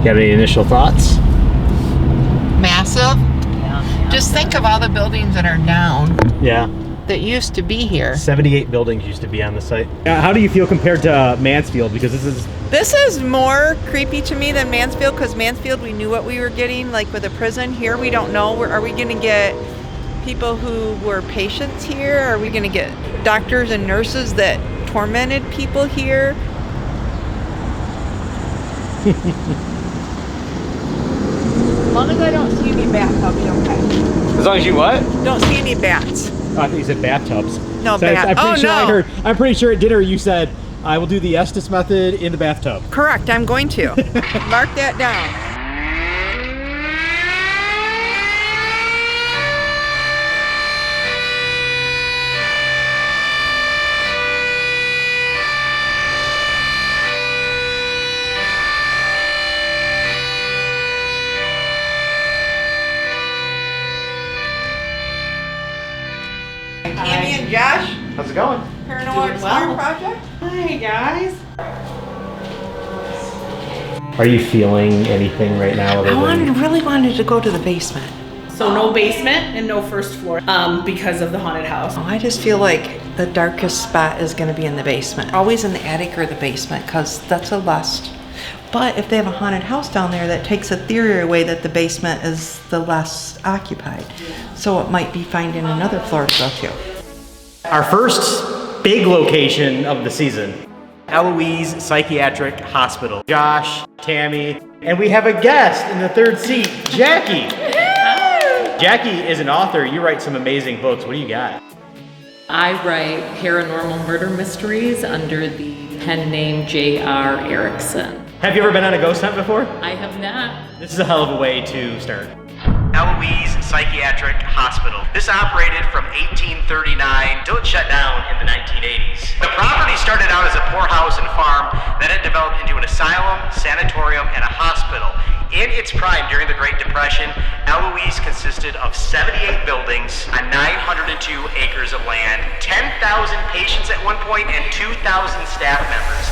Got any initial thoughts? Massive. Just think of all the buildings that are down. Yeah. That used to be here. 78 buildings used to be on the site. How do you feel compared to Mansfield? Because this is more creepy to me than Mansfield, because Mansfield we knew what we were getting, like with a prison. Here we don't know. Are we going to get people who were patients here? Are we going to get doctors and nurses that tormented people here? As long as I don't see any bats, I'll be okay. As long as you what? Don't see any bats. Oh, I think you said bathtubs. No, so bats. I'm pretty sure at dinner you said, I will do the Estes method in the bathtub. Correct, I'm going to. Mark that down. Tammy and Josh. How's it going? Paranormal Explore Project. Hi guys. Are you feeling anything right now? Really wanted to go to the basement. So no basement and no first floor because of the haunted house. Oh, I just feel like the darkest spot is going to be in the basement. Always in the attic or the basement, because that's a lust. But if they have a haunted house down there, that takes a theory away that the basement is the less occupied. So it might be finding another floor to go to. Our first big location of the season, Eloise Psychiatric Hospital. Josh, Tammy, and we have a guest in the third seat, Jackie. Jackie is an author. You write some amazing books. What do you got? I write paranormal murder mysteries under the pen name J.R. Erickson. Have you ever been on a ghost hunt before? I have not. This is a hell of a way to start. Eloise Psychiatric Hospital. This operated from 1839 till it shut down in the 1980s. The property started out as a poorhouse and farm, then it developed into an asylum, sanatorium, and a hospital. In its prime during the Great Depression, Eloise consisted of 78 buildings on 902 acres of land, 10,000 patients at one point, and 2,000 staff members.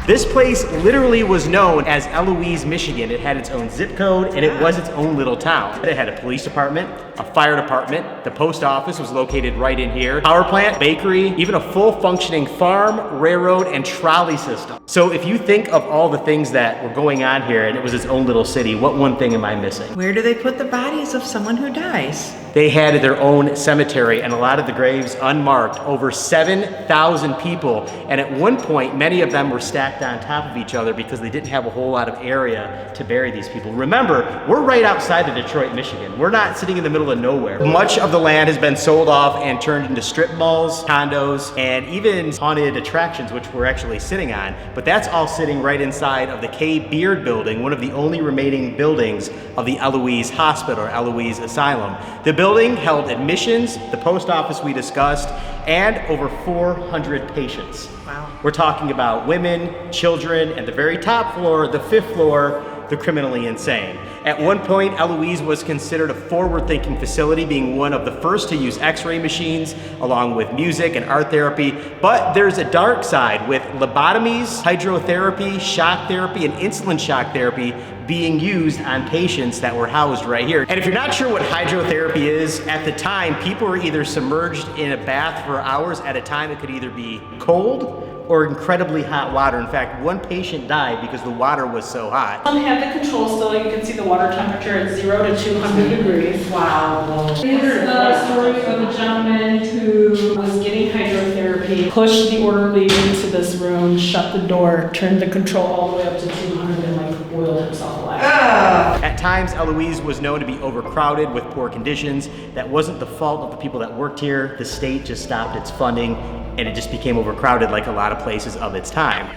This place literally was known as Eloise, Michigan. It had its own zip code and it was its own little town. It had a police department, a fire department, the post office was located right in here, power plant, bakery, even a full functioning farm, railroad, and trolley system. So if you think of all the things that were going on here and it was its own little city, what one thing am I missing? Where do they put the bodies of someone who dies? They had their own cemetery and a lot of the graves unmarked, over 7,000 people. And at one point, many of them were stacked on top of each other because they didn't have a whole lot of area to bury these people. Remember, we're right outside of Detroit, Michigan. We're not sitting in the middle of nowhere. Much of the land has been sold off and turned into strip malls, condos, and even haunted attractions, which we're actually sitting on. But that's all sitting right inside of the K. Beard building, one of the only remaining buildings of the Eloise Hospital, or Eloise Asylum. The building held admissions, the post office we discussed, and over 400 patients. Wow. We're talking about women, children, and the very top floor, the 5th floor, the criminally insane. At one point, Eloise was considered a forward-thinking facility, being one of the first to use x-ray machines, along with music and art therapy. But there's a dark side with lobotomies, hydrotherapy, shock therapy, and insulin shock therapy being used on patients that were housed right here. And if you're not sure what hydrotherapy is, at the time, people were either submerged in a bath for hours at a time. It could either be cold or incredibly hot water. In fact, one patient died because the water was so hot. Have the control still. You can see the water temperature at 0 to 200 degrees. Wow. It's the story of a gentleman who was getting hydrotherapy, pushed the orderly into this room, shut the door, turned the control all the way up to 200 and boiled himself alive. At times, Eloise was known to be overcrowded with poor conditions. That wasn't the fault of the people that worked here. The state just stopped its funding and it just became overcrowded like a lot of places of its time.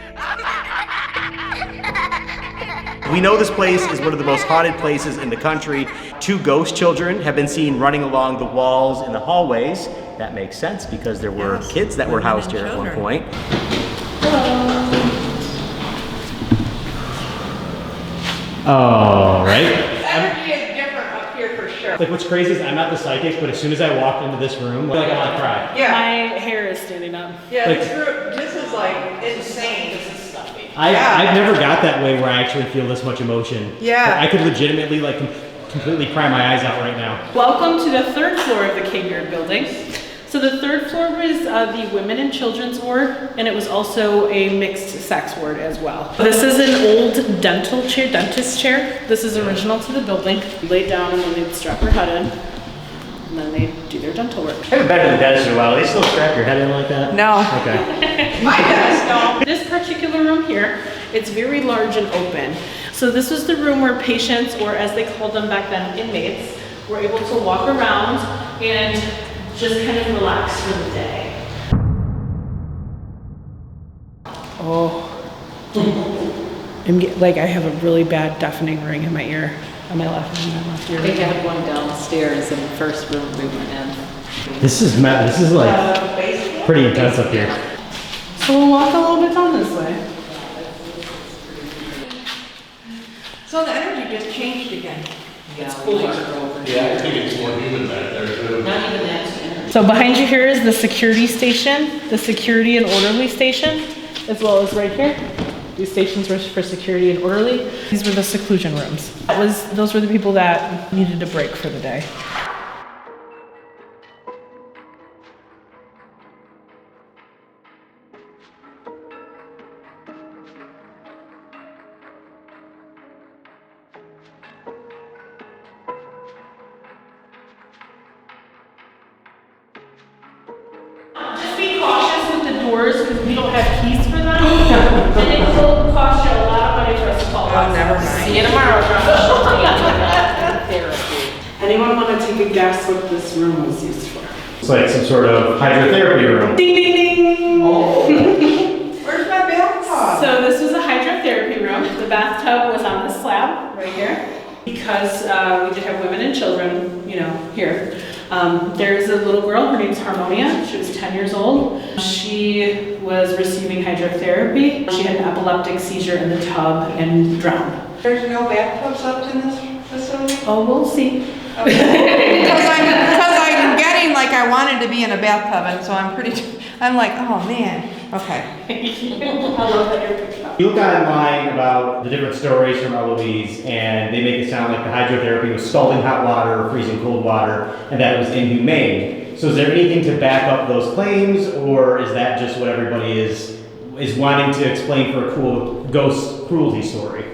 We know this place is one of the most haunted places in the country. 2 ghost children have been seen running along the walls in the hallways. That makes sense because there were kids that were housed here at one point. Oh, right? Energy is different up here for sure. Like what's crazy is I'm not the psychic, but as soon as I walked into this room, I feel like I want to cry. Yeah. My hair is standing up. Yeah, Like- this is like insane. This is stuffy. I've never got that way where I actually feel this much emotion. Yeah. But I could legitimately like completely cry my eyes out right now. Welcome to the third floor of the K-Yard building. So the third floor was the women and children's ward, and it was also a mixed sex ward as well. This is an old dentist chair. This is original to the building. You lay down and then they'd strap your head in, and then they'd do their dental work. I haven't been to the dentist in a while. They still strap your head in like that? No. Okay. My dentist don't. This particular room here, it's very large and open. So this was the room where patients, or as they called them back then, inmates, were able to walk around and just kind of relax for the day. Oh. I have a really bad deafening ring in my ear, on my left ear. They had one downstairs in the first room we went in. This is like pretty intense up here. So we'll walk a little bit down this way. So the energy just changed again. It's cooler. Yeah, I think it's more human back there too. Not even that. So behind you here is the security station, the security and orderly station, as well as right here. These stations were for security and orderly. These were the seclusion rooms. Those were the people that needed a break for the day. Just be cautious with the doors because we don't have keys for them. And it will cost you a lot of money for us to call us. never mind. See you tomorrow, Therapy. Anyone want to take a guess what this room was used for? It's like some sort of hydrotherapy room. Ding, ding, ding! Where's my bathtub? So this was a hydrotherapy room. The bathtub was on the slab right here. Because we did have women and children, here. There's a little girl, her name's Harmonia. She was 10 years old. She was receiving hydrotherapy. She had an epileptic seizure in the tub and drowned. There's no bathtubs up in this facility? Oh, we'll see. Because I'm getting like I wanted to be in a bathtub, and so I'm like, oh man. Okay. I love that you're picking up. You look online about the different stories from Eloise, and they make it sound like the hydrotherapy was scalding hot water or freezing cold water, and that it was inhumane. So is there anything to back up those claims, or is that just what everybody is wanting to explain for a cool ghost cruelty story?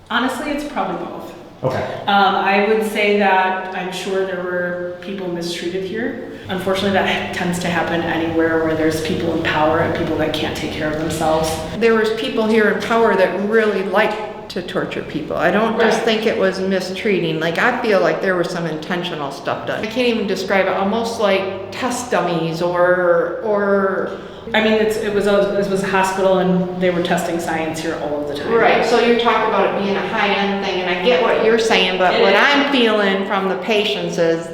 Honestly, it's probably both. Okay. I would say that I'm sure there were people mistreated here. Unfortunately, that tends to happen anywhere where there's people in power and people that can't take care of themselves. There was people here in power that really liked to torture people. I don't just think it was mistreating. Like, I feel like there was some intentional stuff done. I can't even describe it, almost like test dummies or I mean, it was a hospital and they were testing science here all of the time. Right, so you're talking about it being a high-end thing, and I get what you're saying, but what I'm feeling from the patients is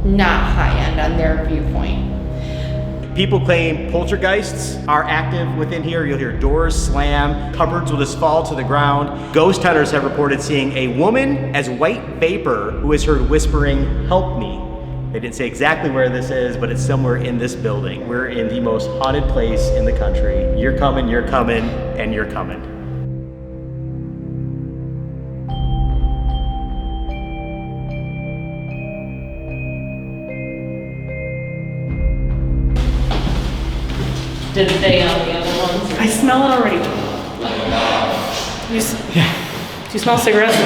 not high-end on their viewpoint. People claim poltergeists are active within here. You'll hear doors slam, cupboards will just fall to the ground. Ghost hunters have reported seeing a woman as white vapor who is heard whispering, "Help me." They didn't say exactly where this is, but it's somewhere in this building. We're in the most haunted place in the country. You're coming, and you're coming. Did they on the other ones? I smell it already. Do you smell cigarettes?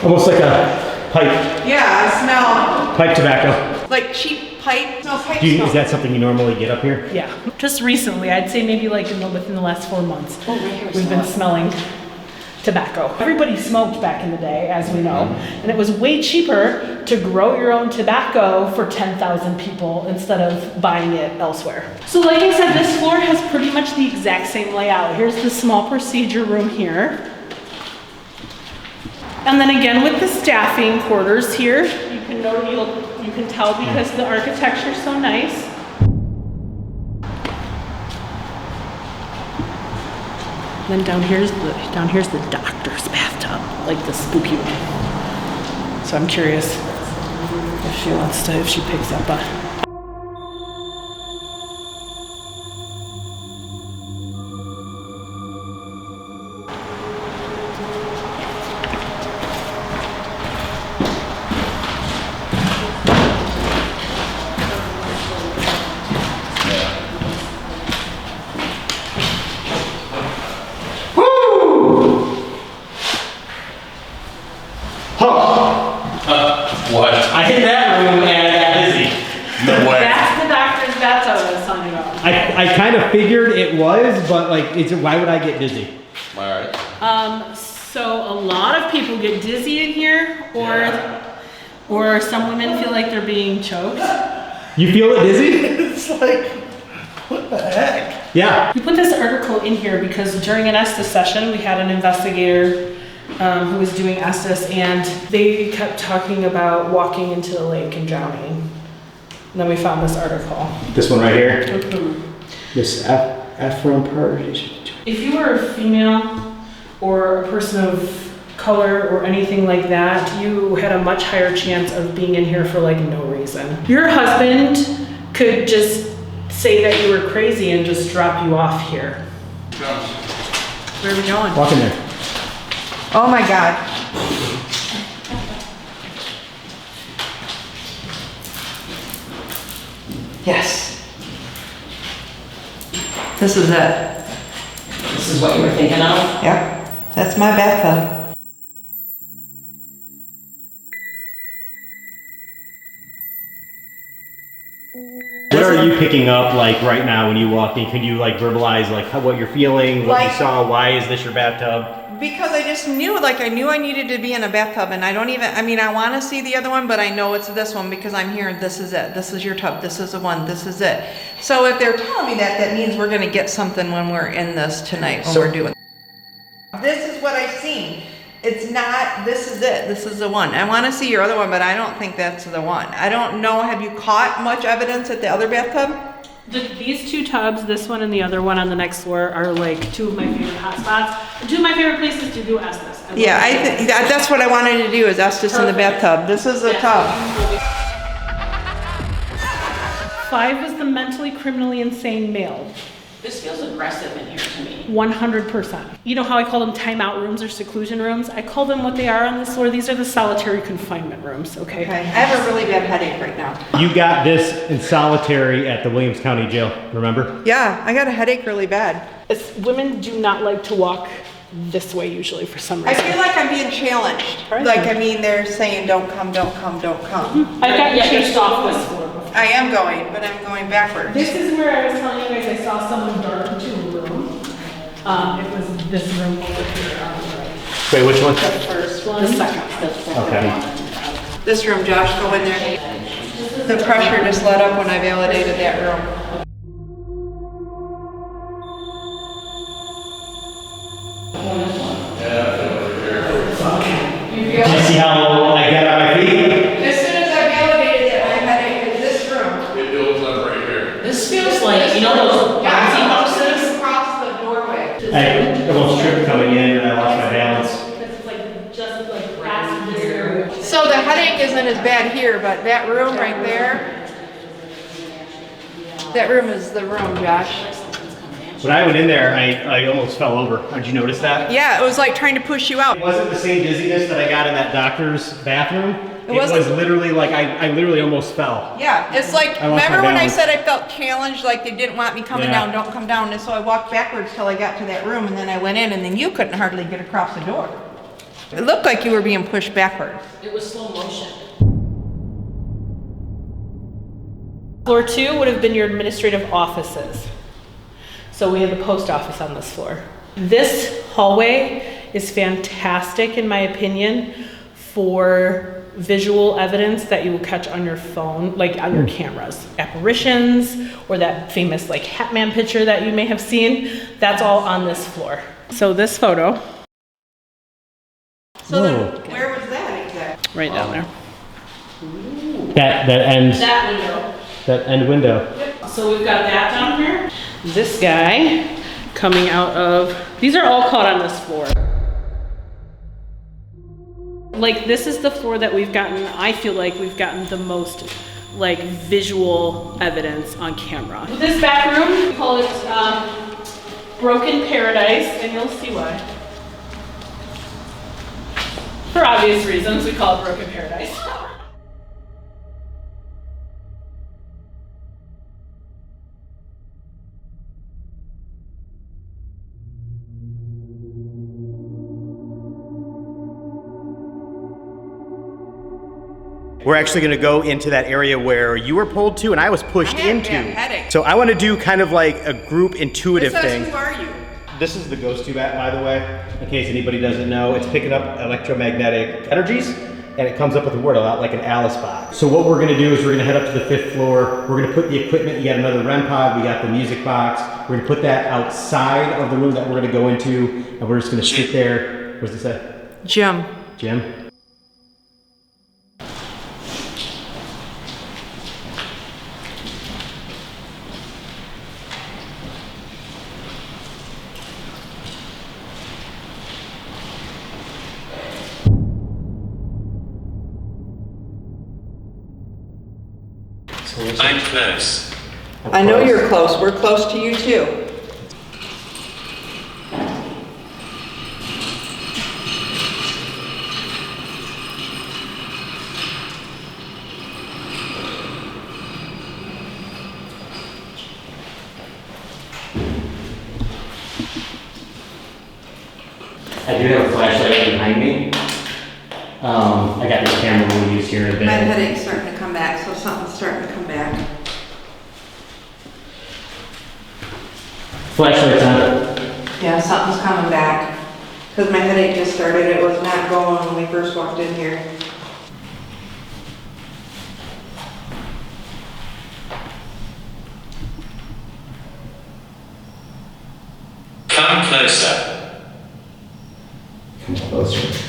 Almost like a pipe. Yeah, I smell Pipe tobacco. like cheap pipe. No, pipe Is that something you normally get up here? Yeah. Just recently, I'd say maybe like within the last 4 months, we've been smelling tobacco. Everybody smoked back in the day, as we know, and it was way cheaper to grow your own tobacco for 10,000 people instead of buying it elsewhere. So like I said, this floor has pretty much the exact same layout. Here's the small procedure room here. And then again with the staffing quarters here, you can tell because the architecture's so nice. Then down here's the doctor's bathtub, like the spooky one. So I'm curious if she picks up a. bathtub I was telling you about. I kind of figured it was, but like, why would I get dizzy? All right. So a lot of people get dizzy in here, or some women feel like they're being choked. You feel it dizzy? It's like, what the heck? Yeah. We put this article in here because during an Estes session, we had an investigator who was doing Estes, and they kept talking about walking into the lake and drowning. And then we found this article. This one right here. Mm-hmm. This Ephraim Purge. If you were a female or a person of color or anything like that, you had a much higher chance of being in here for like no reason. Your husband could just say that you were crazy and just drop you off here. Where are we going? Walk in there. Oh my God. Yes. This is it. This is what you were thinking of? Yep. That's my bathtub. What are you picking up like right now when you walk in? Can you like verbalize like what you're feeling, what you Like- saw, why is this your bathtub? Because I just knew, like I knew I needed to be in a bathtub, and I don't even, I mean, I want to see the other one, but I know it's this one because I'm hearing this is it, this is your tub, this is the one, this is it. So if they're telling me that, that means we're gonna get something when we're in this tonight, when we're doing. This is what I've seen. It's not, this is it, this is the one. I want to see your other one, but I don't think that's the one. I don't know, have you caught much evidence at the other bathtub? These two tubs, this one and the other one on the next floor, are like two of my favorite hotspots. And two of my favorite places to do Estes. Yeah, I think that's what I wanted to do, is Estes in the bathtub. This is the tub. 5 was the mentally criminally insane male. This feels aggressive in here to me. 100%. You know how I call them timeout rooms or seclusion rooms? I call them what they are on this floor. These are the solitary confinement rooms, okay? Okay, I have a really bad headache right now. You got this in solitary at the Williams County Jail, remember? Yeah, I got a headache really bad. Women do not like to walk this way usually for some I reason. feel like I'm being challenged. Like, I mean, they're saying, don't come, don't come, don't come. I've got Yeah, you you're chased off this floor before. I am going, but I'm going backwards. This is where I was telling you guys I saw someone dart into a room. It was this room over here on the right. Wait, which one? First one. The second. Okay. This room, Josh, go in there. The pressure just let up when I validated that room. Did you see how I got on my feet? As soon as I validated that, my headache in this room. It builds up right here. This feels like, you know those bouncy houses? Across the doorway. I almost tripped coming in and I lost my balance. Because it's like just like past this area. So the headache isn't as bad here, but that room right there, that room is the room, Josh. When I went in there, I almost fell over. Did you notice that? Yeah, it was like trying to push you out. It wasn't the same dizziness that I got in that doctor's bathroom. It was wasn't- literally like, I literally almost fell. Yeah, it's like, I lost my remember when I balance. said I felt challenged, like they didn't want me coming Yeah. down, don't come down, and so I walked backwards till I got to that room, and then I went in, and then you couldn't hardly get across the door. It looked like you were being pushed backwards. It was slow motion. Floor 2 would have been your administrative offices. So we had the post office on this floor. This hallway is fantastic, in my opinion, for visual evidence that you will catch on your phone, like on your cameras. Apparitions, or that famous like Hatman picture that you may have seen. That's all on this floor. So this photo, So then, where was that exactly? right down there. That end, That window. that end window. So we've got that down here. This guy coming out of, these are all caught on this floor. Like this is the floor that we've gotten, I feel like we've gotten the most like visual evidence on camera. This back room, we call it Broken Paradise, and you'll see why. For obvious reasons, we call it Broken Paradise. we're actually gonna go into that area where you were pulled to and I was pushed I had into. a headache. So I wanna do kind of like a group intuitive It says, thing. who are you? This is the ghost tube app, by the way, in case anybody doesn't know. It's picking up electromagnetic energies, and it comes up with a word a lot like an Alice box. So what we're gonna do is we're gonna head up to the 5th floor. We're gonna put the equipment, you got another REM pod, we got the music box. We're gonna put that outside of the room that we're gonna go into, and we're just gonna sit there. What does it say? Jim. Jim? I'm close. I know you're close. We're close to you too. I do have a flashlight behind me. I got this camera we'll use here in a bit. My headache's starting to come back, so something's starting to come back. Flashlight's on. Yeah, something's coming back. Because my headache just started. It was not going when we first walked in here. Come closer. Come closer.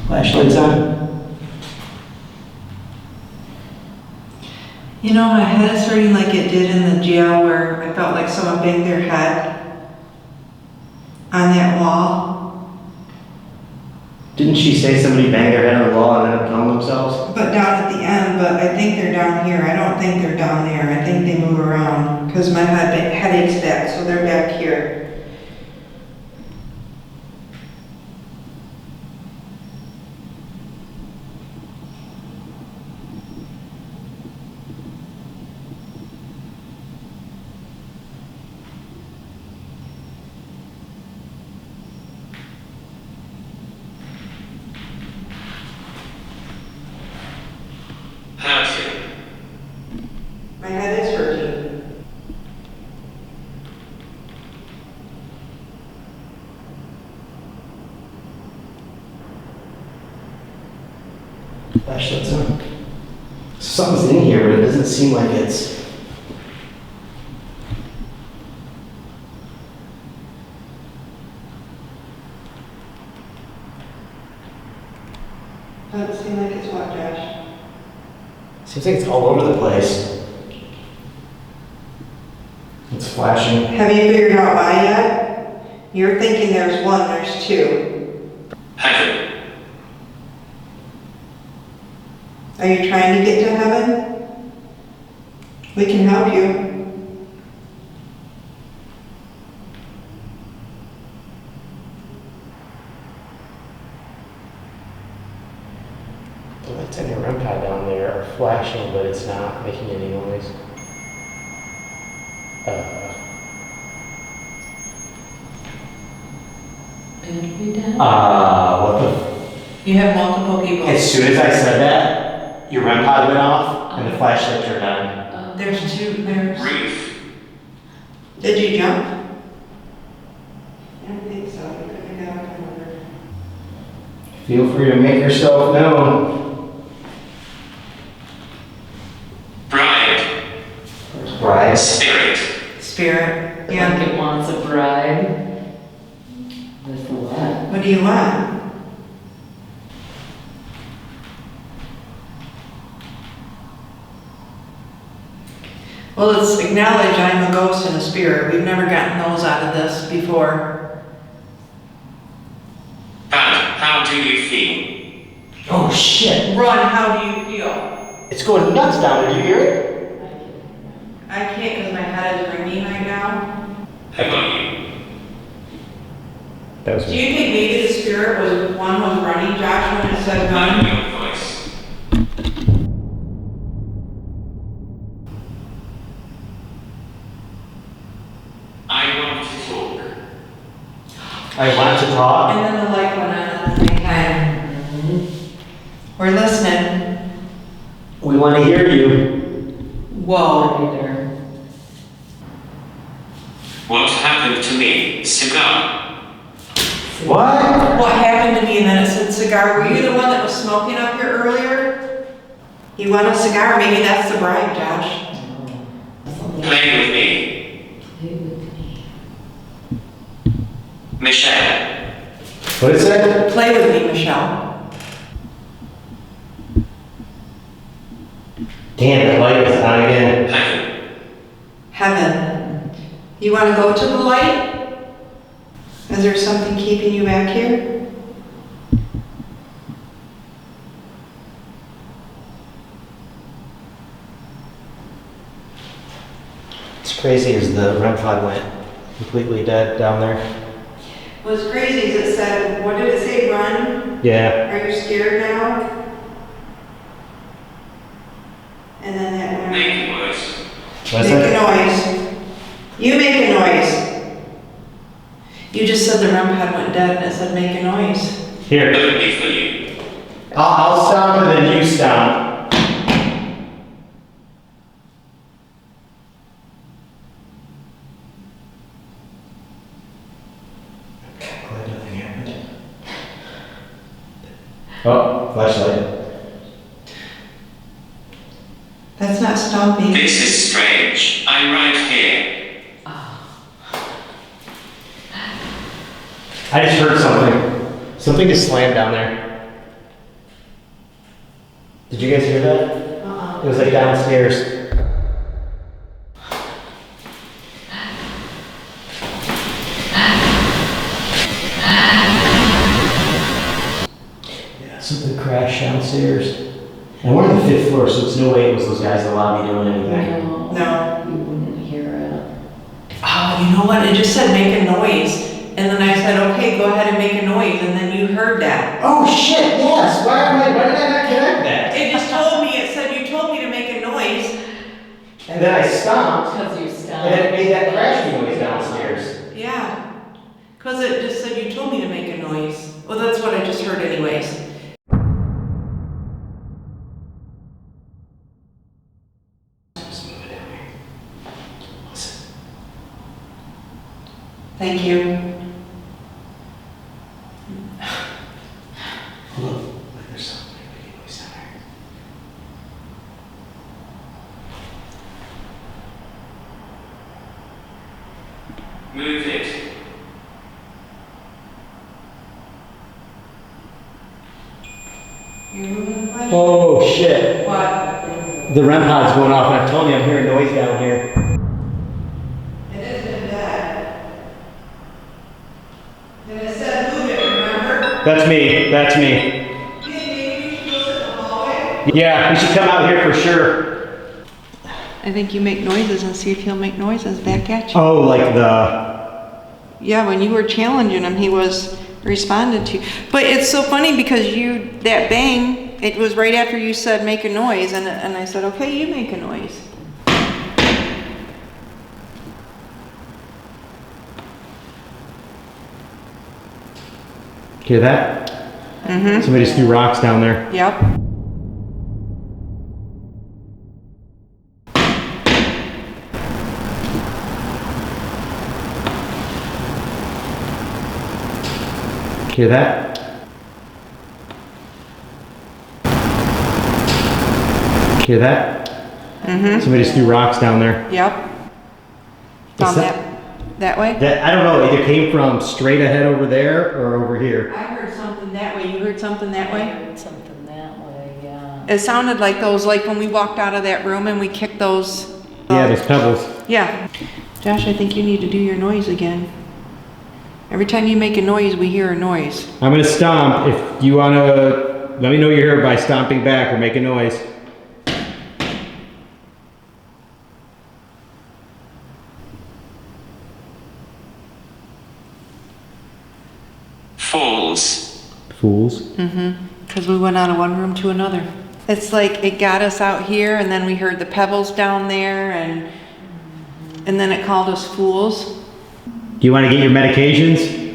Flashlight's on. You know, my head is hurting like it did in the jail where I felt like someone banged their head on that wall. Didn't she say somebody banged their head on the wall and ended up killing themselves? But down at the end, but I think they're down here. I don't think they're down there. I think they move around because my headache's back, so they're back here. Hurting. My head is hurting. Flashlight's on. Something's in here, but it doesn't seem like it's. Doesn't seem like it's what, Josh? Seems like it's all over the place. It's flashing. Have you figured out why yet? You're thinking there's one, there's two. Heaven. Are you trying to get to heaven? We can help you. The lights on your REM pod down there are flashing, but it's not making any noise. What the? You have multiple people. As soon as I said that, your REM pod went off and the flashlight turned on. There's two, there's. Brief. Did you jump? I don't think so. You couldn't have got up and over. Feel free to make yourself known. Bride. Bride. Spirit. Spirit. Like Yeah. it wants a bride. With what? What do you want? Well, it's acknowledge I'm a ghost and a spirit. We've never gotten those out of this before. How do you feel? Oh shit! Run, how do you feel? It's going nuts down there. Do you hear it? I can't because my head is ringing right now. How are you? That was Do you think maybe the spirit was running, Josh, when it said run? Your voice. And then the light went on at the same time. We're listening. We want to hear you. Whoa. What happened to me? Cigar. What? What happened to me? And then it said cigar. Were you the one that was smoking up here earlier? You want a cigar? Maybe that's the bribe, Josh. Play with me. Michelle. What is that? Play with me, Michelle. Damn, the light is on again. Heaven. You want to go to the light? Is there something keeping you back here? It's crazy as the REM pod went completely dead down there. What's crazy is it said, what did it say, run? Yeah. Are you scared now? And then that went. Make a noise. What's Make a that? noise. You make a noise. You just said the REM pod went dead and it said make a noise. Here. That would be for you. I'll stomp and then you stomp. Glad nothing happened. Oh, flashlight. That's not stomping. This is strange. I'm right here. I just heard something. Something just slammed down there. Did you guys hear that? It was like downstairs. Yeah, something crashed downstairs. And we're on the 5th floor, so it's no way it was those guys in the lobby doing anything. No. You wouldn't hear it. Oh, you know what? It just said make a noise. And then I said, okay, go ahead and make a noise. And then you heard that. Oh shit, yes! Why did I not connect that? It just told me, it said you told me to make a noise. And then I stomped, Because you and stopped. then it made that crashing noise downstairs. Yeah. Because it just said you told me to make a noise. Well, that's what I just heard anyways. Thank you. Look, there's something making noise down there. Move it. You're moving the flash? Oh shit. What? The REM pod's going off, and I'm telling you, I'm hearing noise down here. It isn't that. And it said move it, remember? That's me, that's me. You think maybe we should go sit in the hallway? Yeah, we should come out here for sure. I think you make noises and see if he'll make noises back at you. Oh, like the... Yeah, when you were challenging him, he was responding to you. But it's so funny because that bang, it was right after you said make a noise, and I said, okay, you make a noise. Hear that? Mm-hmm. Somebody just threw rocks down there. Yep. Hear that? Hear that? Mm-hmm. Somebody just threw rocks down there. Yep. What's Down that? that way? That, I don't know, it either came from straight ahead over there or over here. I heard something that way. You heard something that I way? heard something that way, yeah. It sounded like those, like when we walked out of that room and we kicked those. Yeah, there's pebbles. Yeah. Josh, I think you need to do your noise again. Every time you make a noise, we hear a noise. I'm gonna stomp. If you wanna, let me know you're here by stomping back or make a noise. Falls. Fools. Mm-hmm. Because we went out of one room to another. It's like it got us out here, and then we heard the pebbles down there, and then it called us fools. Do you wanna get your medications?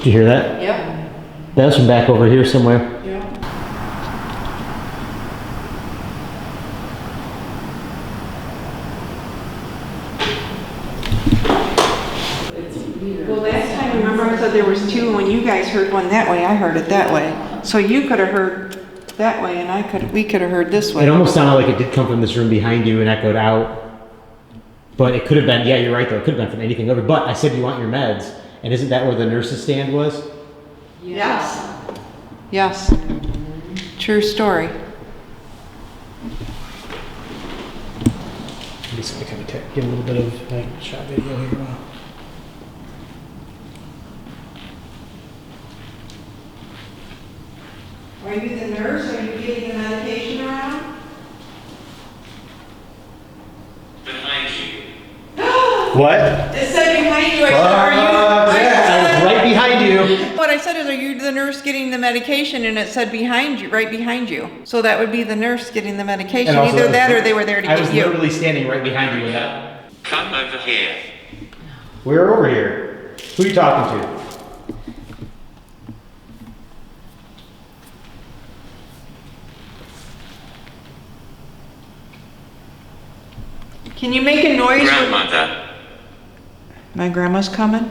Did you hear that? Yep. That was from back over here somewhere. Yep. Well, last time, remember I said there was two, and when you guys heard one that way, I heard it that way. So you could have heard that way, and we could have heard this way. It almost sounded like it did come from this room behind you and echoed out. But it could have been, yeah, you're right though, it could have been from anything over. But I said you want your meds, and isn't that where the nurse's stand was? Yes. Yes. True story. I'm just gonna kind of get a little bit of like shot video here. Are you the nurse? Are you getting the medication around? Behind you. What? It said behind you. I said, are you? Yeah, I was right behind you. What I said is, are you the nurse getting the medication? And it said behind you, right behind you. So that would be the nurse getting the medication. And also, Either that or they were there to I get was you. literally standing right behind you with that. Come over here. We're over here. Who are you talking to? Can you make a noise? Grandmother. My grandma's coming.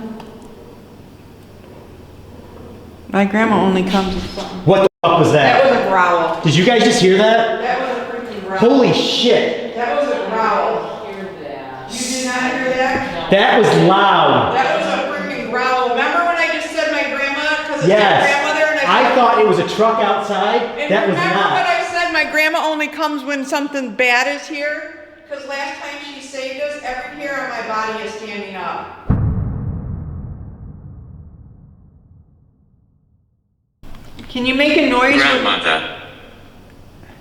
My grandma only comes with something. What the fuck was That that? was a growl. Did you guys just hear that? That was a freaking growl. Holy shit. That was a growl. Hear that. You did not hear that? That was loud. That was a freaking growl. Remember when I just said my grandma? Because it's my Yes. grandmother and I thought it was a truck outside. And That was remember what not. I said? My grandma only comes when something bad is here? Because last time she saved us, every hair on my body is standing up. Can you make a noise? Grandmother.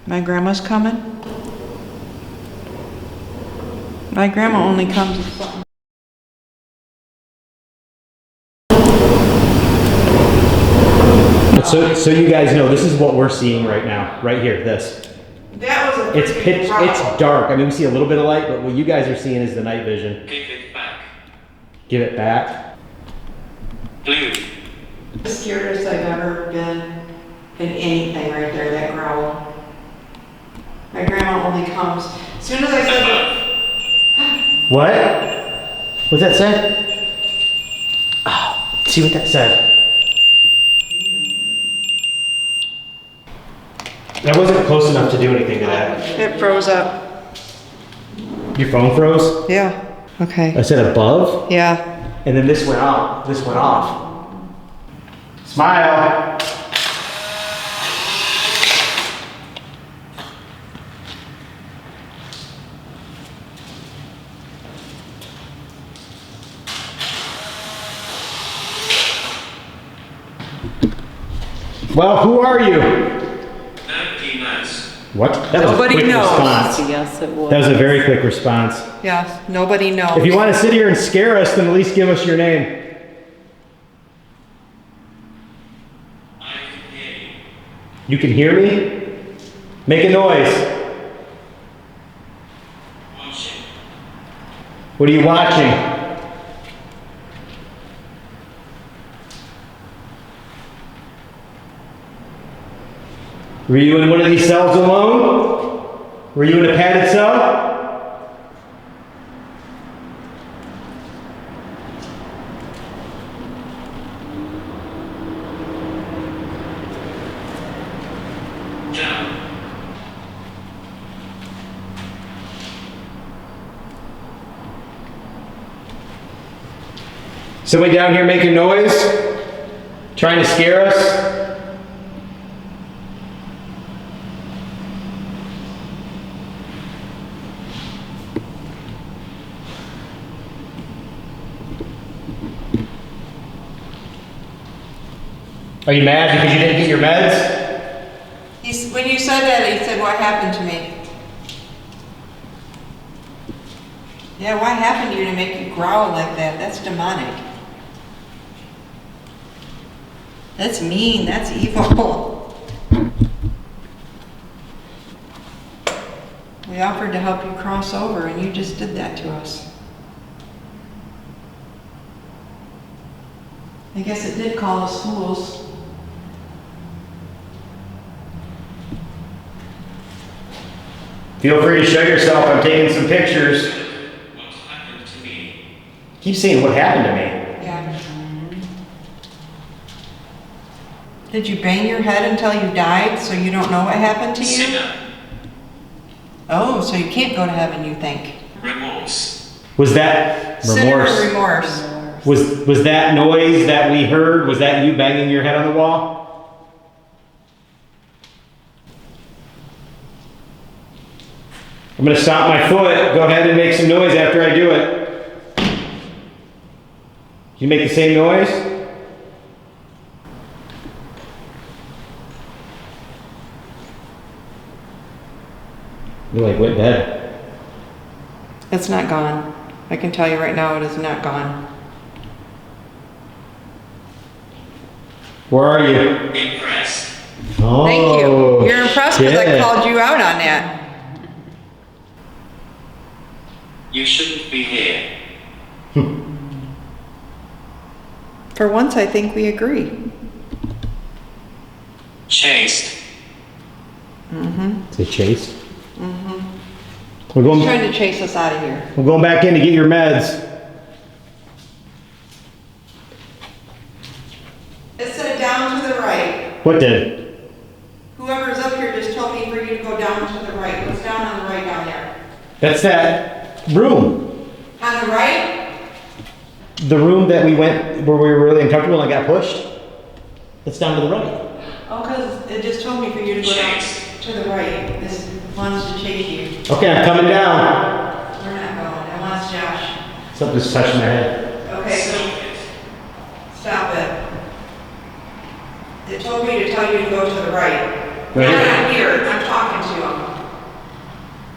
My grandma's coming? My grandma only comes with something. So you guys know, this is what we're seeing right now. Right here, this. That was a It's freaking pitch, growl. it's dark. I mean, we see a little bit of light, but what you guys are seeing is the night vision. Give it back. Give it back. Blue. The scariest I've ever been in anything right there, that growl. My grandma only comes. As soon as I said that, Above. What? What's that say? Oh, see what that said. I wasn't close enough to do anything to that. it froze up. Your phone froze? Yeah. Okay. I said above, Yeah. and then this went off. This went off. Smile. Well, who are you? Nobody knows. What? That was Nobody a quick knows. response. Yes, it was. That was a very quick response. Yes. Nobody knows. If you want to sit here and scare us, then at least give us your name. I can hear you. You can hear me? Make a noise. Watching. What are you watching? Were you in one of these cells alone? Were you in a padded cell? Down. Somebody down here making noise? Trying to scare us? Are you mad because you didn't get your meds? When you said that, he said, "What happened to me?" Yeah, what happened to you to make you growl like that? That's demonic. That's mean. That's evil. We offered to help you cross over, and you just did that to us. I guess it did call the schools. Feel free to show yourself. I'm taking some pictures. What happened to me? Keep saying what happened to me. Yeah. Did you bang your head until you died so you don't know what happened to you? Sinner. Oh, so you can't go to heaven, you think? Remorse. Was that Sinner remorse? or remorse? Was that noise that we heard, was that you banging your head on the wall? I'm gonna stop my foot. Go ahead and make some noise after I do it. You make the same noise? You're like wet dead. It's not gone. I can tell you right now, it is not gone. Where are you? Impressed. Oh, Thank you. You're impressed because I shit. called you out on that. You shouldn't be here. For once, I think we agree. Chased. Mm-hmm. Say chased. Mm-hmm. We're He's going. trying to chase us out of here. We're going back in to get your meds. It said down to the right. What did? Whoever's up here just told me for you to go down to the right. What's down on the right down there? That's that room. On the right? The room that we went where we were really uncomfortable and I got pushed. It's down to the right. Oh, because it just told me for you to go down to the right. This wants to chase you. Okay, I'm coming down. We're not going. I want Josh. Something's touching my head. Okay, so stop it. It told me to tell you to go to the right. Right. I'm not here. I'm talking to him.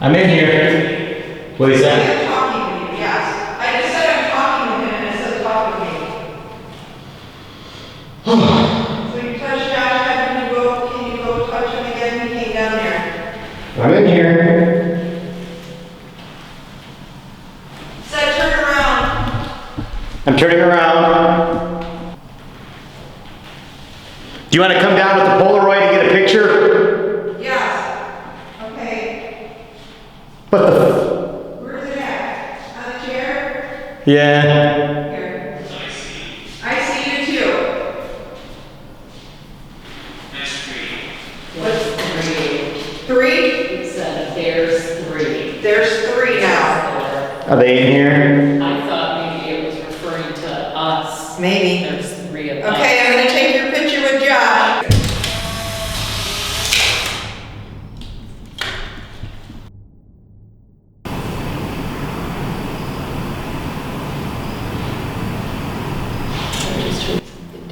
I'm in here. What is that? I'm talking to you, yes. I just said I'm talking to him and it says talk to me. So you touched Josh, can you go touch him again? He came down there. I'm in here. Said turn around. I'm turning around. Do you want to come down with the Polaroid and get a picture? Yes. Okay. What the? Where's it at? On the chair? Yeah. Here. I see you too. There's three. What's three? Three? It said there's three. There's three now. Are they in here? I thought maybe it was referring to us. Maybe. There's three of us. Okay, I'm gonna take your picture with Josh.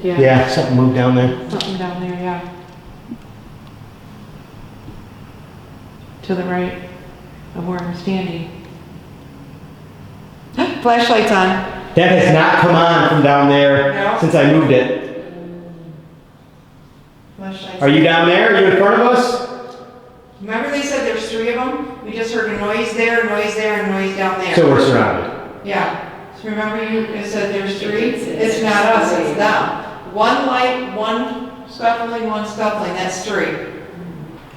Yeah, something moved down there. Something down there, yeah. To the right of where I'm standing. Flashlight's on. That has not come on from down there No. since I moved it. Flashlight's Are you down there? Are you in front of us? Remember they said there's three of them? We just heard a noise there, a noise there, and a noise down there. So we're surrounded. Yeah. So remember it said there's three? It's not us, it's them. One light, one scuffling, that's three.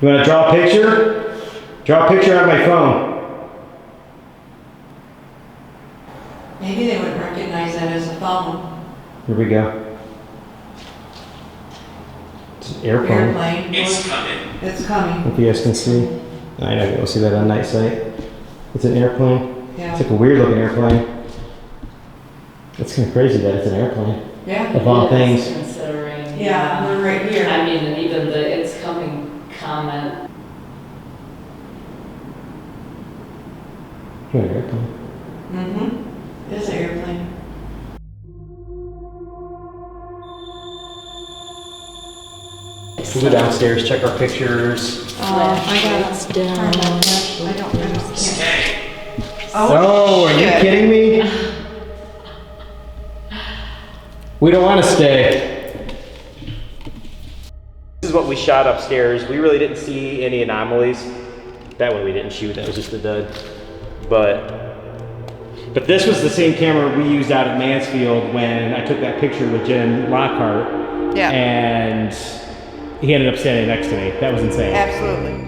You want to draw a picture? Draw a picture on my phone. Maybe they would recognize that as a phone. Here we go. It's an airplane. Airplane. It's coming. It's coming. If you guys can see. I know you'll see that on night sight. It's an airplane. Yeah. It's like a weird looking airplane. It's kind of crazy that it's an airplane. Yeah. Of all things. Considering. Yeah, we're right here. I mean, and even the it's coming comment. What an airplane. Mm-hmm. It's an airplane. We'll go downstairs, check our pictures. I got down. I can't. Stay. Oh, are you shit. kidding me? We don't want to stay. This is what we shot upstairs. We really didn't see any anomalies. That one we didn't shoot, that was just a dud. But But this was the same camera we used out at Mansfield when I took that picture with Jim Lockhart. Yeah. And he ended up standing next to me. That was insane. Absolutely.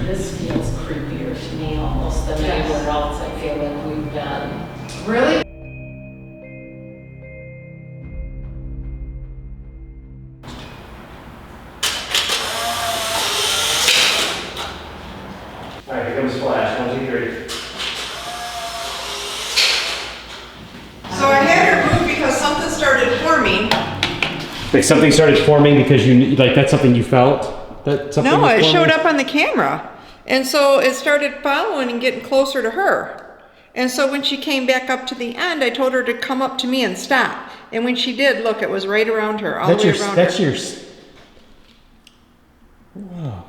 This feels creepier to me almost than anywhere else I feel like we've been. Really? All right, here comes Flash. 1, 2, 3. So I had her move because something started forming. Like something started forming because you, like that's something you felt? That something No, was it forming? showed up on the camera. And so it started following and getting closer to her. And so when she came back up to the end, I told her to come up to me and stop. And when she did, look, it was right around her, all the way around That's her. your... Whoa.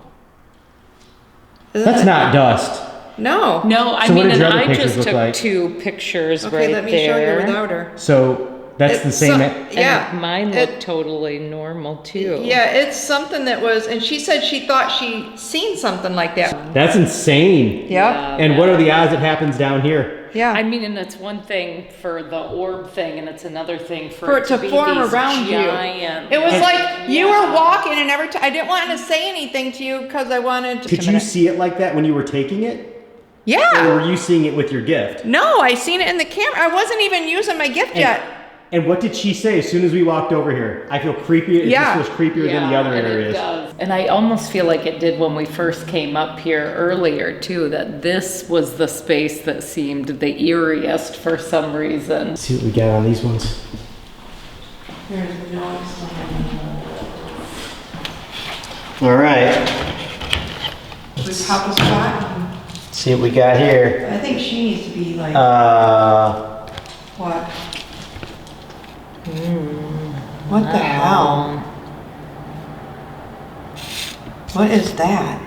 Isn't That's it? not dust. No. No, I So what mean, did and your other I pictures just look took like? 2 pictures Okay, right let me show you there. without her. So that's the It's same... so- And yeah. mine It- looked totally normal too. Yeah, it's something that was, and she said she thought she seen something like that. That's insane. Yeah. And what are the odds it happens down here? Yeah. I mean, and it's one thing for the orb thing, and it's another thing For it to be form these around giant, you. It was like you were Yeah. walking, and every time I didn't want to say anything to you because I wanted. Just Could a you minute. see it like that when you were taking it? Or Yeah. were you seeing it with your gift? No, I seen it in the camera. I wasn't even using my gift yet. And what did she say as soon as we walked over here? I feel creepier. Yeah. This feels creepier than the other and areas. It does. And I almost feel like it did when we first came up here earlier too, that this was the space that seemed the eeriest for some reason. Let's see what we got on these ones. All right. We pop a spot. See what we got here. I think she needs to be like what? What the hell? What is that?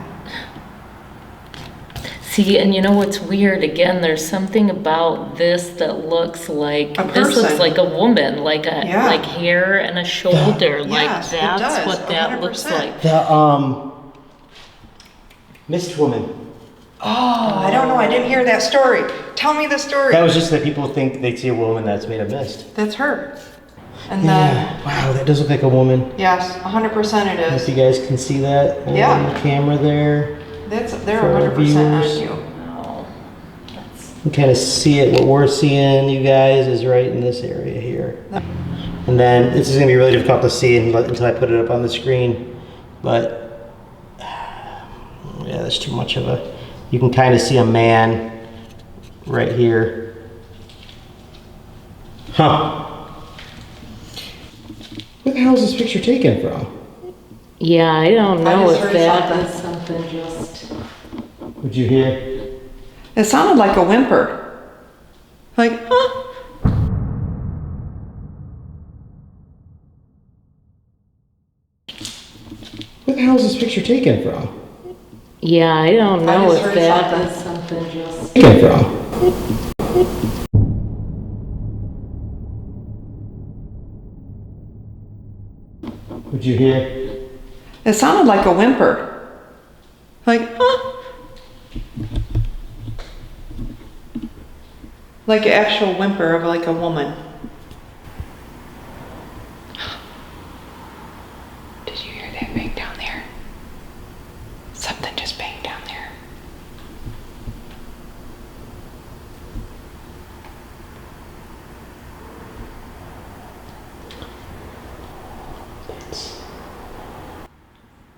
See, and you know what's weird? Again, there's something about this that looks like A this looks person. like a woman, like a Yeah. like hair and a shoulder, like Yes, it that's does, what that looks 100%. like. The mist woman. Oh, I don't know. I didn't hear that story. Tell me the story. That was just that people think they see a woman that's made of mist. That's her. And then, Wow, that does look like a woman. yes, 100% it I don't know if is. you guys can see that on Yeah. the camera there. They're For our 100% on viewers. you. Oh, that's You can kind of see it. What we're seeing, you guys, is right in this area here. And then this is going to be really difficult to see until I put it up on the screen. But yeah, there's too much of a. You can kind of see a man right here. Huh. Where the hell is this picture taken from? yeah, I don't I know just if heard that something. is something just. Would you hear? It sounded like a whimper. Like, huh? Where the hell is this picture taken from? Yeah, I don't I know just if heard that something. is something just. Taken from? Would you hear? It sounded like a whimper. Like, huh? Like an actual whimper of like a woman. Did you hear that bang down there? Something just banged down there.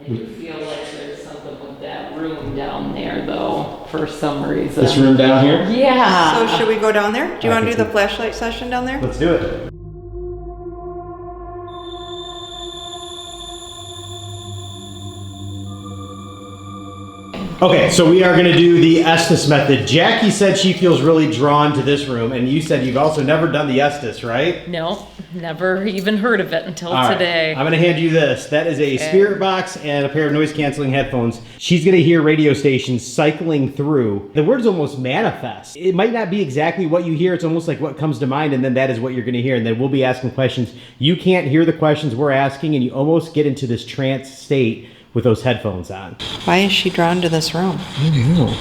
I do feel like there's something with that room down there though, for some reason. This room down here? Yeah. So should we go down there? Do you I want to can do the see. flashlight session down there? Let's do it. Okay, so we are gonna do the Estes method. Jackie said she feels really drawn to this room, and you said you've also never done the Estes, right? No, never even heard of it until All right, today. I'm gonna hand you this. That is a spirit box and a pair of noise canceling headphones. She's gonna hear radio stations cycling through. The words almost manifest. It might not be exactly what you hear, it's almost like what comes to mind, and then that is what you're gonna hear, and then we'll be asking questions. You can't hear the questions we're asking, and you almost get into this trance state with those headphones on. Why is she drawn to this room? I don't know.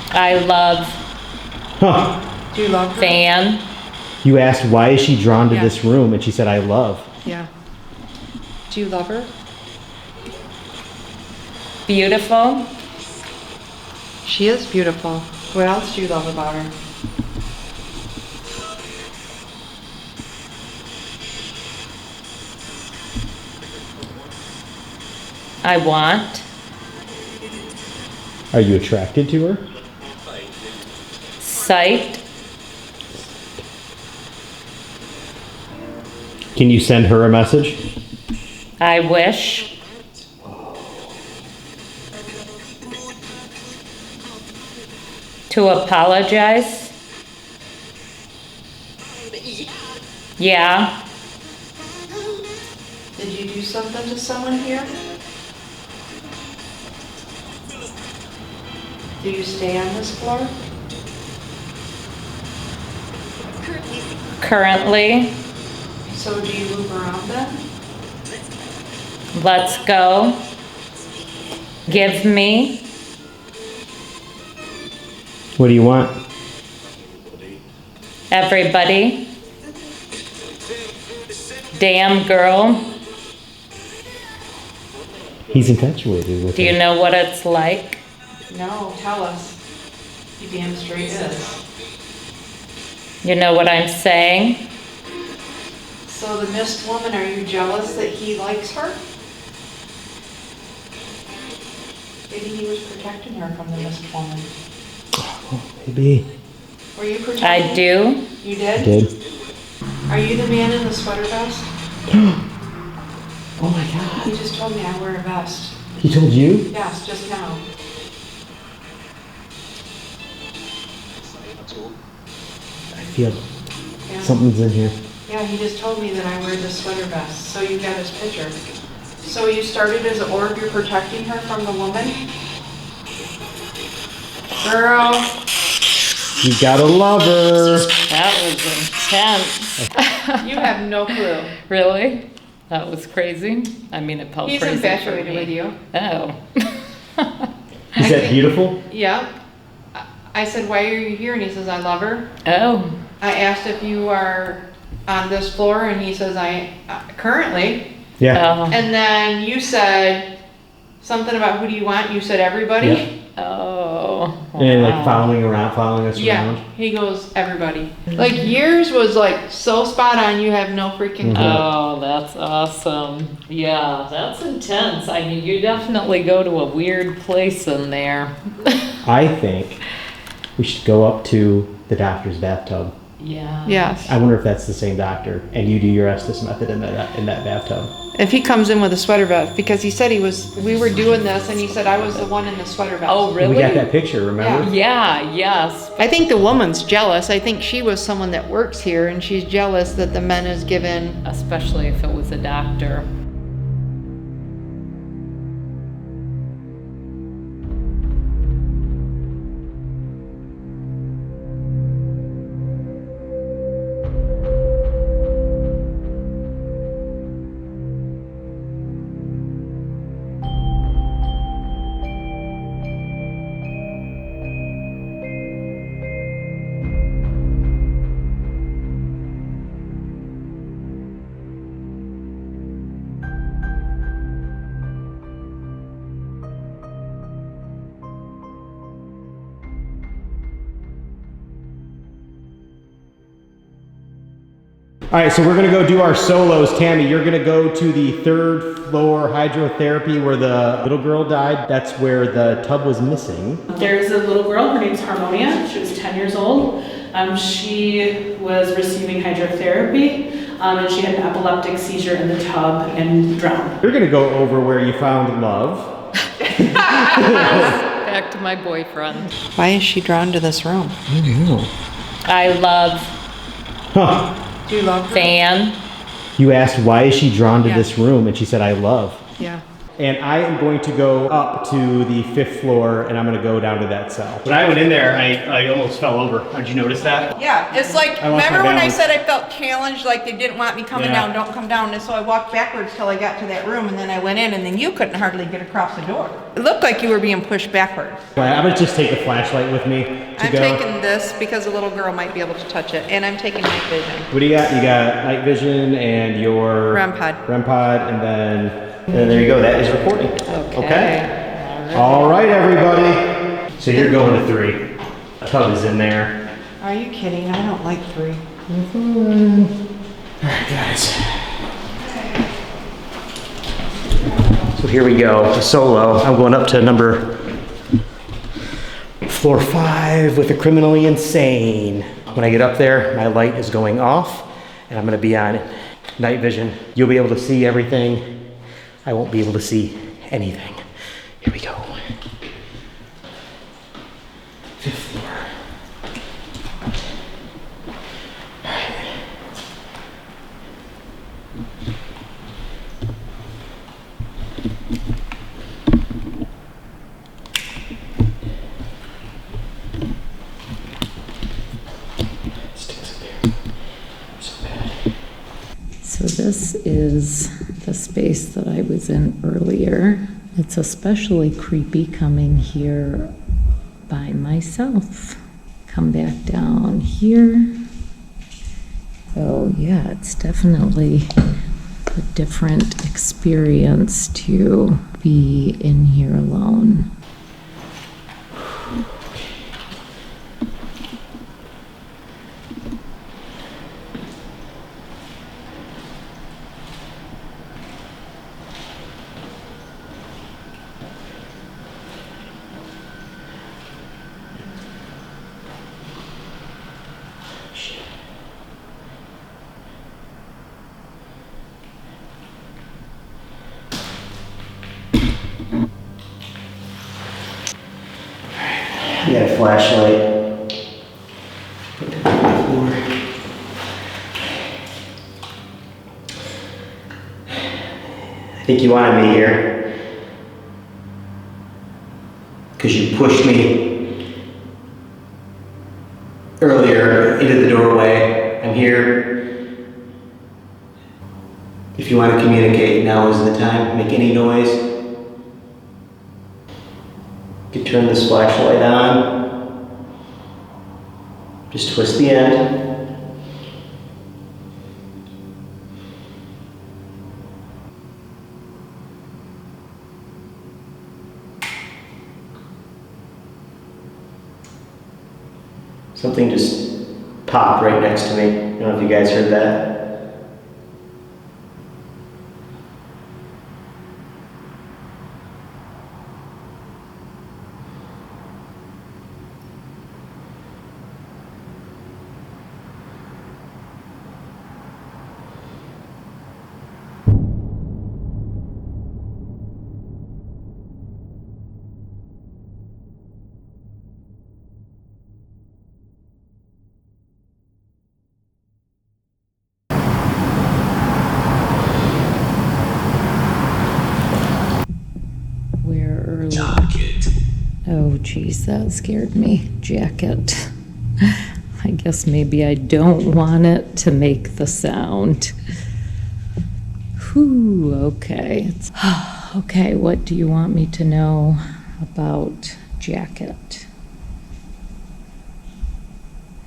I love Huh. Do you love her? Van. You asked why is she drawn to Yeah. this room, and she said, I love. Yeah. Do you love her? Beautiful. She is beautiful. What else do you love about her? I want. Are you attracted to her? Sight. Can you send her a message? I wish. To apologize. Yeah. Did you do something to someone here? Do you stay on this floor? Currently. So do you move around then? Let's go. Give me. What do you want? Everybody. Damn girl. He's infatuated with Do you her. know what it's like? No, tell us. He damn straight is. You know what I'm saying? So the mist woman, are you jealous that he likes her? Maybe he was protecting her from the mist woman. Maybe. Were you protecting? I do. You I did? did. Are you the man in the sweater vest? Oh my God. He just told me I wear a vest. He told you? Yes, just now. I feel Yeah. something's in here. Yeah, he just told me that I wear the sweater vest, so you got his picture. So you started as an orb, you're protecting her from the woman? Girl, You gotta love her. That was intense. you have no clue. Really? That was crazy. I mean, it felt He's crazy. infatuated for me. with you. Oh. Is that beautiful? Yeah. I said, why are you here? And he says, I love her. Oh. I asked if you are on this floor, and he says, I currently. Yeah. Oh. And then you said something about who do you want? You said everybody. Yeah. Oh. And like wow. following us Yeah, around. he goes, everybody. Like yours was like so spot on, you have no freaking clue. Oh, that's awesome. Yeah, that's intense. I mean, you definitely go to a weird place in there. I think we should go up to the doctor's bathtub. Yeah. Yes. I wonder if that's the same doctor, and you do your Estes method in that bathtub. If he comes in with a sweater vest, because he said we were doing this, and he said I was the one in the sweater vest. Oh, really? We got that picture, remember? Yeah, yes. I think the woman's jealous. I think she was someone that works here, and she's jealous that the men is given. Especially if it was a doctor. All right, so we're gonna go do our solos. Tammy, you're gonna go to the 3rd floor hydrotherapy where the little girl died. That's where the tub was missing. There's a little girl, her name's Harmonia. She was 10 years old. She was receiving hydrotherapy, and she had an epileptic seizure in the tub and drowned. You're gonna go over where you found love. Back to to my boyfriend. Why is she drawn to this room? I don't know. I love Huh. Do you love her? Fan. You asked why is she drawn to Yeah. this room, and she said, I love. Yeah. And I am going to go up to the 5th floor, and I'm going to go down to that cell. When I went in there, I almost fell over. Did you notice that? Yeah, it's like, I lost my remember when I balance. said I felt challenged, like they didn't want me coming Yeah. down, don't come down, and so I walked backwards till I got to that room, and then I went in, and then you couldn't hardly get across the door. It looked like you were being pushed backwards. I'm going to just take the flashlight with me to I'm go. taking this because a little girl might be able to touch it, and I'm taking night vision. What do you got? You got night vision and your REM pod. REM pod, and then there you go. That is recording. Okay. All right, everybody. So you're going to 3. Tub is in there. Are you kidding? I don't like 3. All right, guys. So here we go. The solo. I'm going up to floor 5 with the criminally insane. When I get up there, my light is going off, and I'm going to be on night vision. You'll be able to see everything. I won't be able to see anything. Here we go. 5th floor. So this is the space that I was in earlier. It's especially creepy coming here by myself. Come back down here. Oh yeah, it's definitely a different experience to be in here alone. You got a flashlight. I think you wanted me here because you pushed me earlier into the doorway. I'm here. If you want to communicate, now is the time. Make any noise. You can turn this flashlight on. Just twist the end. Something just popped right next to me. I don't know if you guys heard that. Where earlier? Oh geez, that scared me. Jacket. I guess maybe I don't want it to make the sound. Whew, okay. Okay, what do you want me to know about Jacket?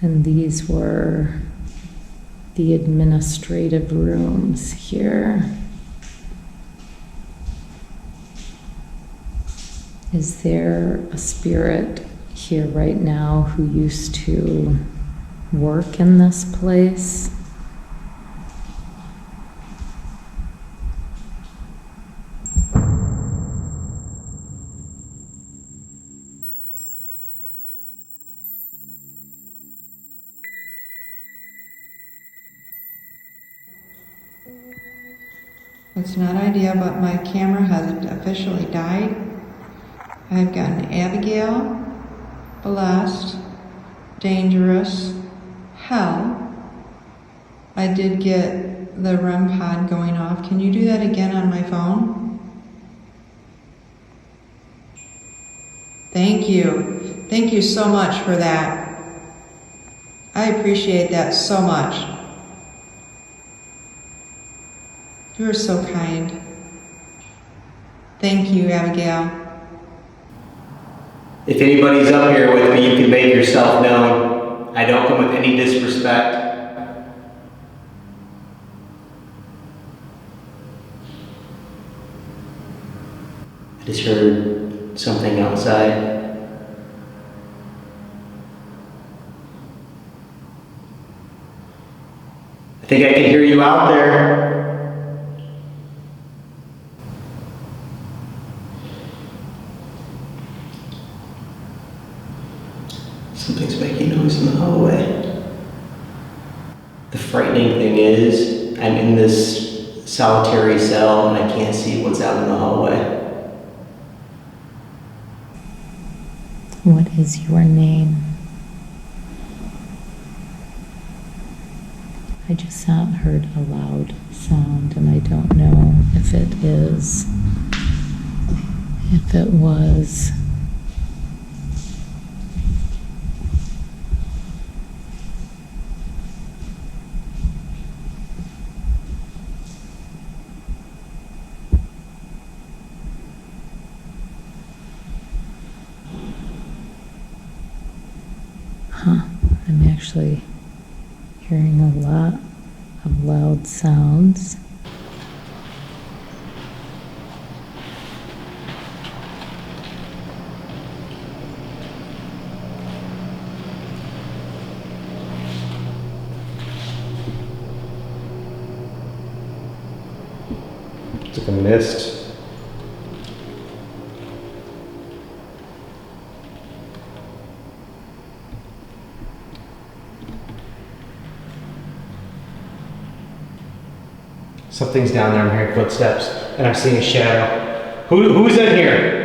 And these were the administrative rooms here. Is there a spirit here right now who used to work in this place? It's not ideal, but my camera has officially died. I've gotten Abigail, blessed, dangerous, hell. I did get the REM pod going off. Can you do that again on my phone? Thank you. Thank you so much for that. I appreciate that so much. You are so kind. Thank you, Abigail. If anybody's up here with me, you can make yourself known. I don't come with any disrespect. I just heard something outside. I think I can hear you out there. Something's making noise in the hallway. The frightening thing is, I'm in this solitary cell and I can't see what's out in the hallway. What is your name? I just heard a loud sound and I don't know if it was I'm actually hearing a lot of loud sounds. It's like a mist. Something's down there. I'm hearing footsteps, and I'm seeing a shadow. Who's in here?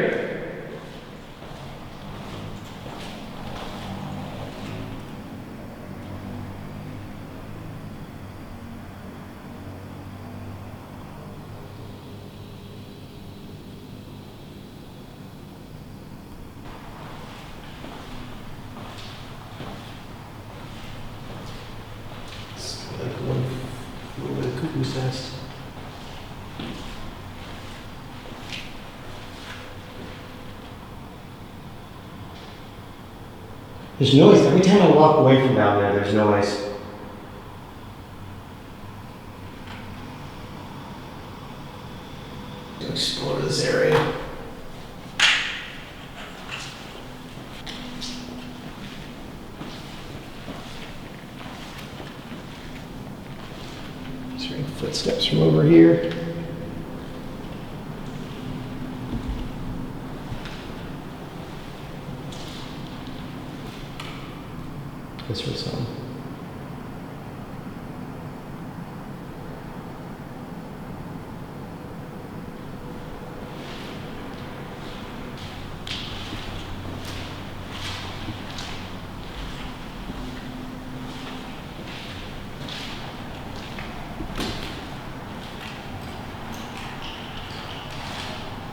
It's like one little bit of cuckoo's nest. There's noise. Every time I walk away from down there, there's noise. To explore this area. Just hearing footsteps from over here. This was some.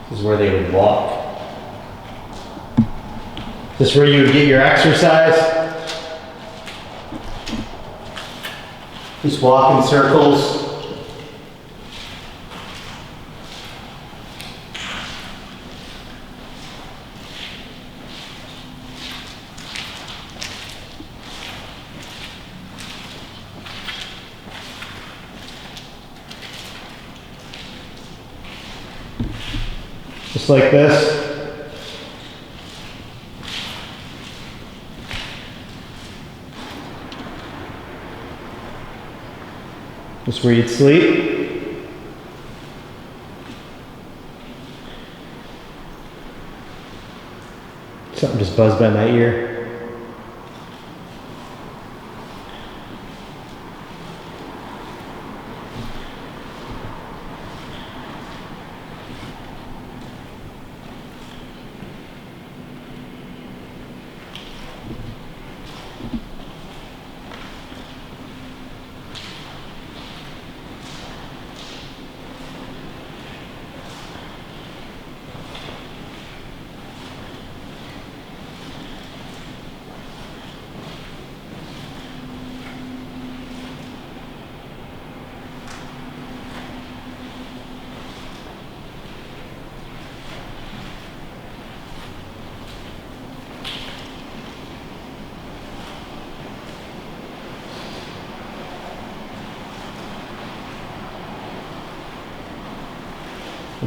This is where they would walk. This is where you would get your exercise. Just walk in circles. Just like this. Just where you'd sleep. Something just buzzed by my ear.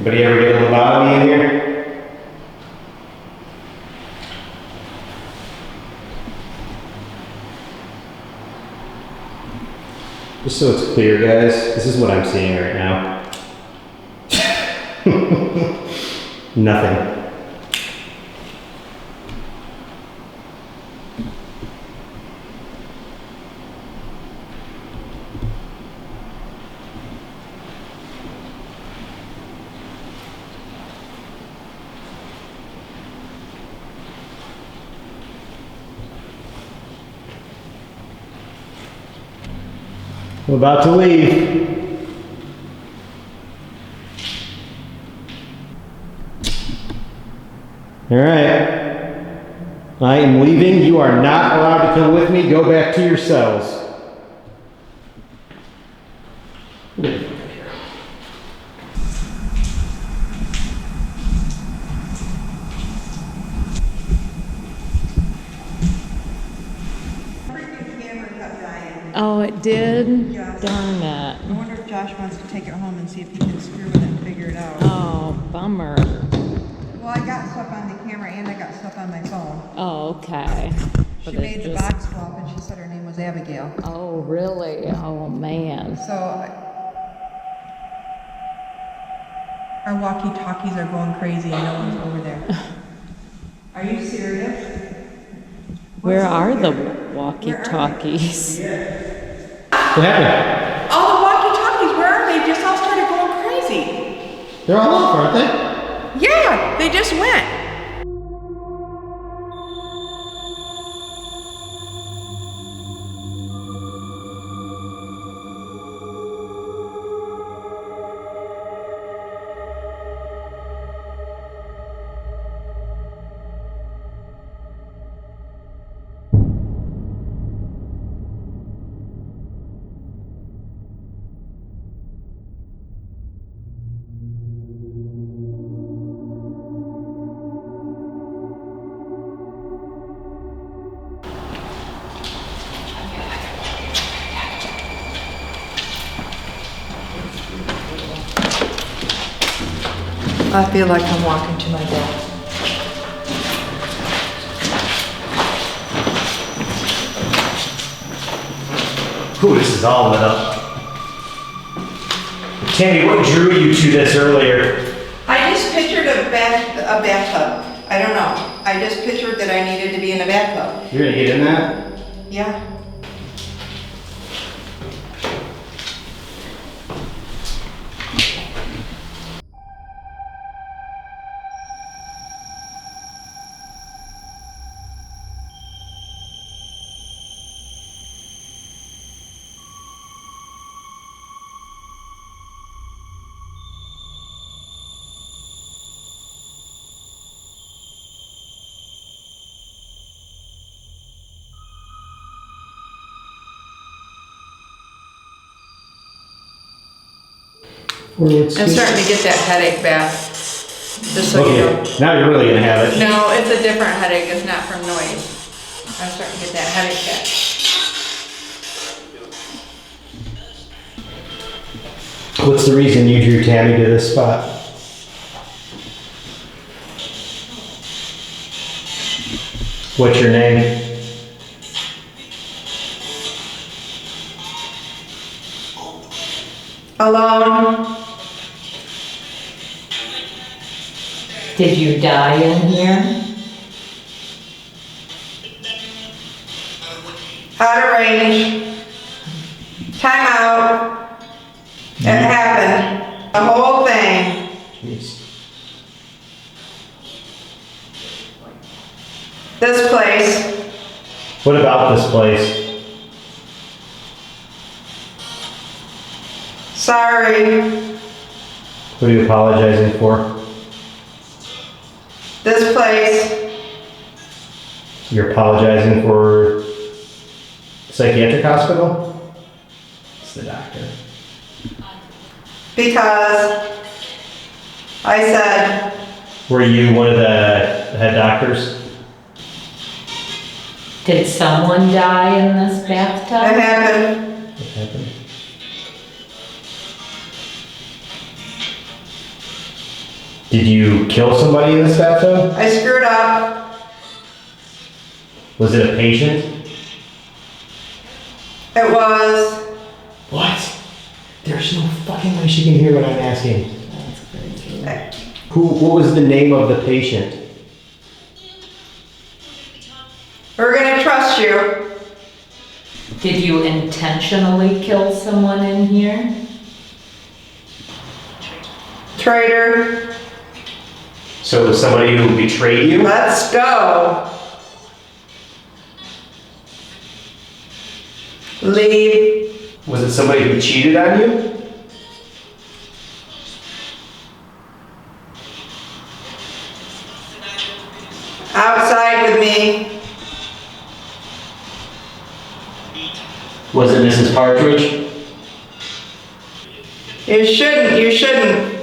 Anybody ever get a lobotomy in here? Just so it's clear, guys, this is what I'm seeing right now. Nothing. I'm about to leave. All right. I am leaving. You are not allowed to come with me. Go back to your cells. Oh, it did? Yes. Darn it. I wonder if Josh wants to take it home and see if he can screw with it and figure it out. Oh, bummer. Well, I got stuff on the camera and I got stuff on my phone. Oh, okay. She But it made the just- box swap and she said her name was Abigail. Oh, really? Oh, man. So our walkie-talkies are going crazy and no one's over there. Are you serious? Where What's are over the there? walkie-talkies? What happened? All the walkie-talkies, where are they? Just all started going crazy. They're all off, aren't they? Yeah, they just went. I feel like I'm walking to my death. Ooh, this is all lit up. Tammy, what drew you to this earlier? I just pictured a bathtub. I don't know. I just pictured that I needed to be in a bathtub. You're gonna get in that? Yeah. I'm starting to get that headache back. Just so you know. Okay, now you're really gonna have it. No, it's a different headache. It's not from noise. I'm starting to get that headache back. What's the reason you drew Tammy to this spot? What's your name? Alone. Did you die in here? Out of range. Time out. It happened. The whole thing. Jeez. This place. What about this place? Sorry. What are you apologizing for? This place. You're apologizing for psychiatric hospital? It's the doctor. Because I said, Were you one of the head doctors? Did someone die in this it bathtub? happened. What happened? you kill somebody in this bathtub? I screwed up. Was it a patient? It was. What? There's no fucking way she can hear what I'm asking. What was the name of the patient? We're gonna trust you. Did you intentionally kill someone in here? Traitor. So it was somebody who betrayed you? Let's go. Leave. Was it somebody who cheated on you? Outside with me. Was it Mrs. Partridge? You shouldn't.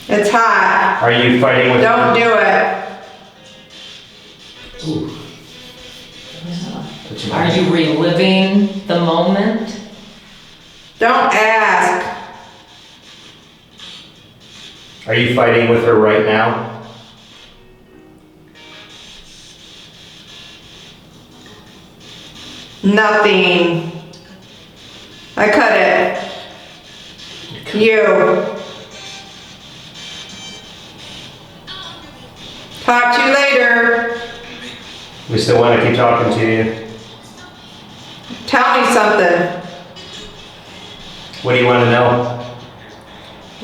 It's hot. Are you fighting with Don't do it. Ooh. Are you reliving the moment? Don't ask. Are you fighting with her right now? Nothing. I cut it. You. Talk to you later. We still want to keep talking to you. Tell me something. What do you want to know?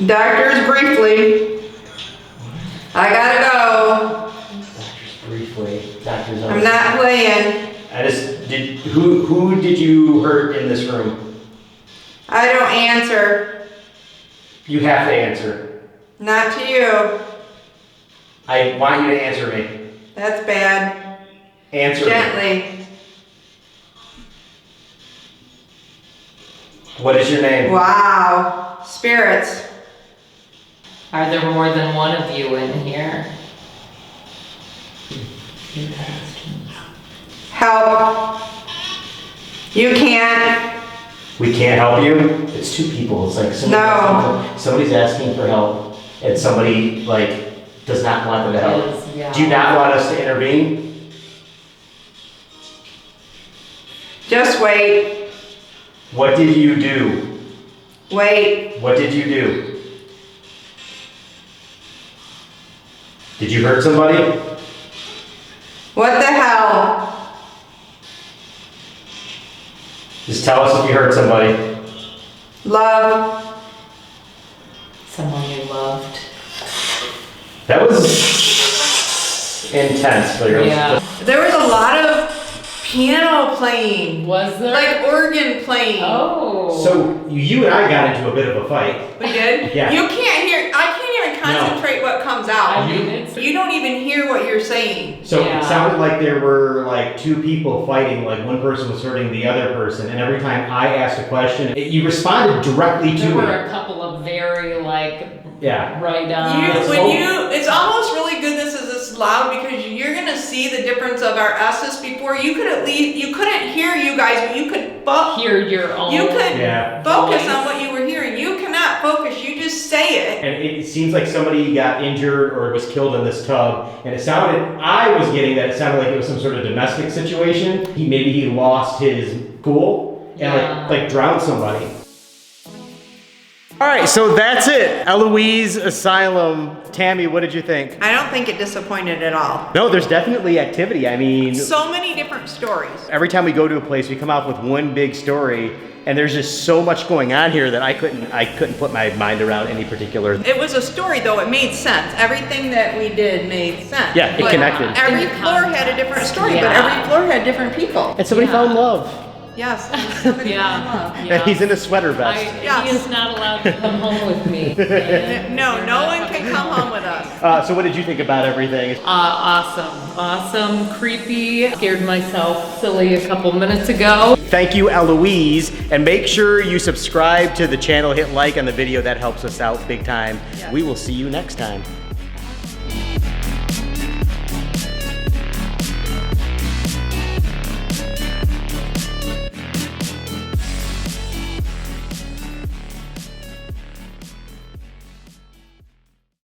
Doctors, briefly. I gotta go. Briefly, doctors. I'm not playing. Who did you hurt in this room? I don't answer. You have to answer. Not to you. I want you to answer me. That's bad. Answer me. Gently. What is your name? Wow. Spirits. Are there more than one of you in here? Help. You can't. We can't help you? It's two people. It's like somebody's asking for help and somebody like does not want them to help. Yeah. Do you not want us to intervene? Just wait. What did you do? Wait. What did you do? Did you hurt somebody? What the hell? Just tell us if you hurt somebody. Love. Someone you loved. That was intense, but Yeah. There was a lot of piano playing. Was there? Like organ playing. Oh. So you and I got into a bit of a fight. We did? Yeah. You can't hear, I can't even concentrate what comes out. I mean, it's You don't even hear what you're saying. So Yeah. it sounded like there were like two people fighting, like one person was hurting the other person, and every time I asked a question, you responded directly to there me. were a couple of very like Yeah. right on. It's almost really good this is this loud because you're gonna see the difference of our S's before. You couldn't hear you guys, but you could Hear your own. you could Yeah. focus voice. on what you were hearing. You cannot focus, you just say it. And it seems like somebody got injured or was killed in this tub, and I was getting that it sounded like it was some sort of domestic situation. Maybe he lost his cool and Yeah. like drowned somebody. All right, so that's it. Eloise Asylum. Tammy, what did you think? I don't think it disappointed at all. No, there's definitely activity. I mean, So many different stories. every time we go to a place, we come out with one big story, and there's just so much going on here that I couldn't put my mind around any particular. It was a story though, it made sense. Everything that we did made sense. Yeah, it But connected. Every floor had a different story, but Yeah. every floor had different people. And somebody found love. Yes. somebody Yeah. fell in love. And he's in a sweater vest. Yes. He is not allowed to come home with me. No, no one can come home with us. So what did you think about everything? Awesome, creepy. Scared myself silly a couple minutes ago. Thank you, Eloise. And make sure you subscribe to the channel, hit like on the video. That helps us out big time. Yes. We will see you next time.